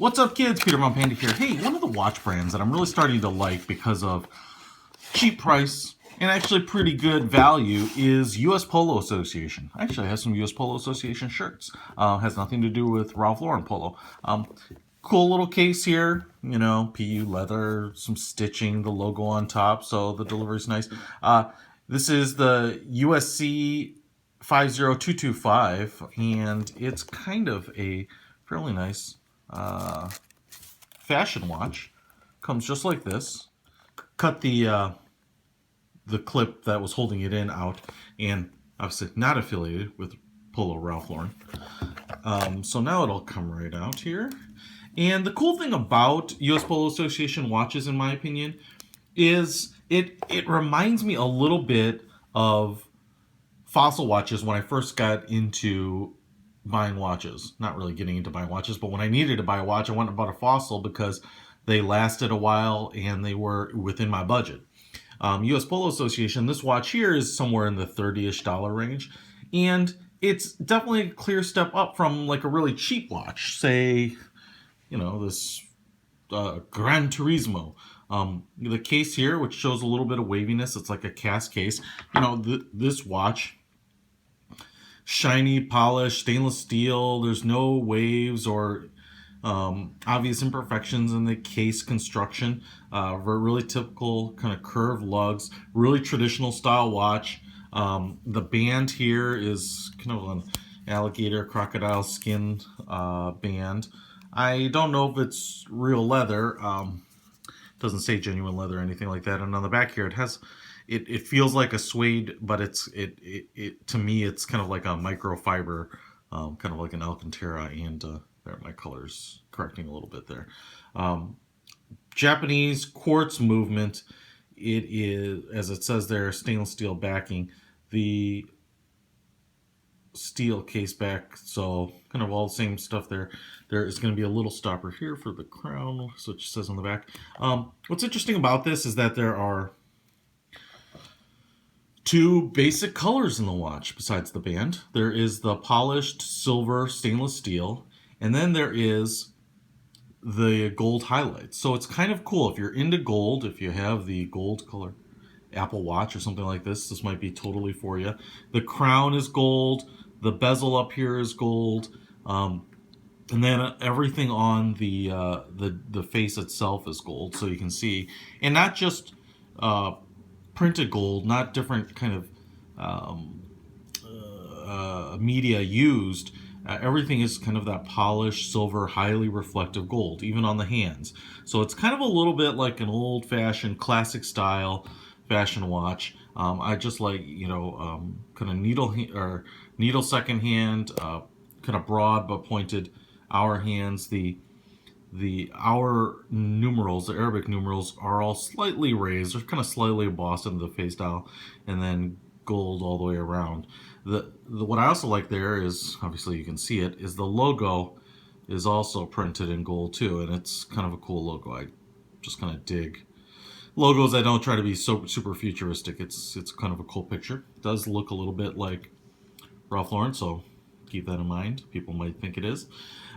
What's up, kids? Peter from Panda here. Hey, one of the watch brands that I'm really starting to like because of cheap price and actually pretty good value is US Polo Association. Actually, I have some US Polo Association shirts. Has nothing to do with Ralph Lauren Polo. Cool little case here, you know, PU leather, some stitching, the logo on top, so the delivery's nice. This is the USC50225, and it's kind of a fairly nice fashion watch. Comes just like this. Cut the clip that was holding it in out, and obviously not affiliated with Polo Ralph Lauren. So now it'll come right out here. And the cool thing about US Polo Association watches, in my opinion, is it reminds me a little bit of Fossil watches when I first got into buying watches. Not really getting into buying watches, but when I needed to buy a watch, I went and bought a Fossil because they lasted a while and they were within my budget. US Polo Association, this watch here is somewhere in the $30-ish range, and it's definitely a clear step up from like a really cheap watch, say, you know, this Gran Turismo. The case here, which shows a little bit of waviness, it's like a cast case. You know, this watch, shiny, polished, stainless steel. There's no waves or obvious imperfections in the case construction. Really typical kind of curved lugs. Really traditional style watch. The band here is kind of an alligator crocodile skin band. I don't know if it's real leather. Doesn't say genuine leather or anything like that. And on the back here, it has, it feels like a suede, but it to me it's kind of like a microfiber, kind of like an Alcantara. And there are my colors correcting a little bit there. Japanese quartz movement. It is, as it says there, stainless steel backing. The steel case back, so kind of all the same stuff there. There is going to be a little stopper here for the crown, so it says on the back. What's interesting about this is that there are two basic colors in the watch besides the band. There is the polished silver stainless steel, and then there is the gold highlights. So it's kind of cool if you're into gold. If you have the gold color Apple Watch or something like this might be totally for you. The crown is gold. The bezel up here is gold, and then everything on the face itself is gold, so you can see, and not just printed gold, not different kind of media used. Everything is kind of that polished silver, highly reflective gold, even on the hands. So it's kind of a little bit like an old-fashioned classic style fashion watch. I just like, you know, kind of needle second hand, kind of broad but pointed hour hands. The hour numerals, the Arabic numerals, are all slightly raised. They're kind of slightly embossed into the face dial, and then gold all the way around. What I also like there is, obviously you can see it, is the logo is also printed in gold too, and it's kind of a cool logo. I just kind of dig logos that don't try to be so super futuristic. It's kind of a cool picture. It does look a little bit like Ralph Lauren, so keep that in mind. People might think it is,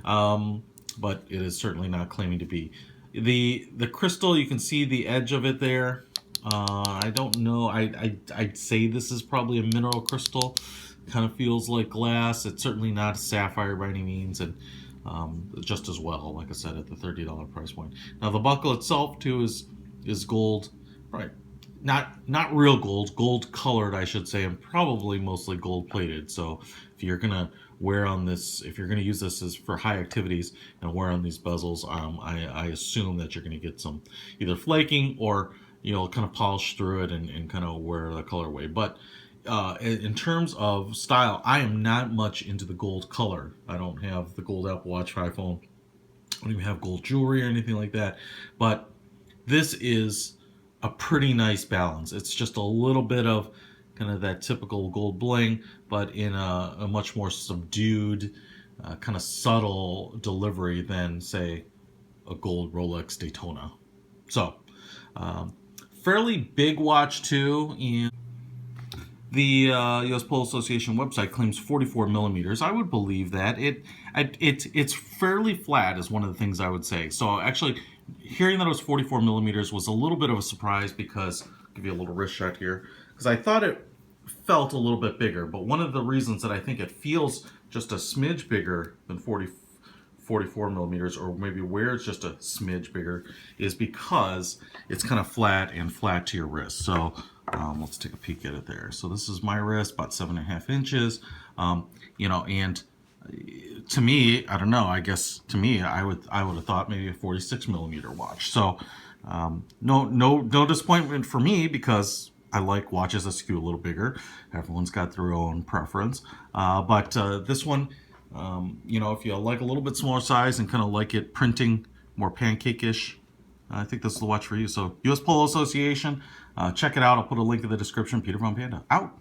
but it is certainly not claiming to be. The crystal, you can see the edge of it there. I don't know. I'd say this is probably a mineral crystal. Kind of feels like glass. It's certainly not a sapphire by any means, and just as well, like I said, at the $30 price point. Now the buckle itself too is gold, right? Not real gold, gold colored, I should say, and probably mostly gold plated. So if you're gonna wear on this, if you're gonna use this as for high activities and wear on these bezels, I assume that you're gonna get some either flaking or, you know, kind of polish through it and kind of wear the colorway. But in terms of style, I am not much into the gold color. I don't have the gold Apple Watch, iPhone. I don't even have gold jewelry or anything like that. But this is a pretty nice balance. It's just a little bit of kind of that typical gold bling, but in a much more subdued, kind of subtle delivery than, say, a gold Rolex Daytona. So, fairly big watch too, and The U.S. Polo Association website claims 44 millimeters. I would believe that. It's fairly flat is one of the things I would say. So actually, hearing that it was 44 millimeters was a little bit of a surprise because, I'll give you a little wrist shot here, because I thought it felt a little bit bigger. But one of the reasons that I think it feels just a smidge bigger than 44 millimeters, or maybe where it's just a smidge bigger, is because it's kind of flat and flat to your wrist. So let's take a peek at it there. So this is my wrist, about 7.5 inches. You know, and to me, I don't know. I guess to me, I would have thought maybe a 46 millimeter watch. So no disappointment for me, because I like watches that skew a little bigger. Everyone's got their own preference. But this one, you know, if you like a little bit smaller size and kind of like it printing more pancake-ish, I think this is the watch for you. So US Polo Association, check it out. I'll put a link in the description. Peter von Panda, out.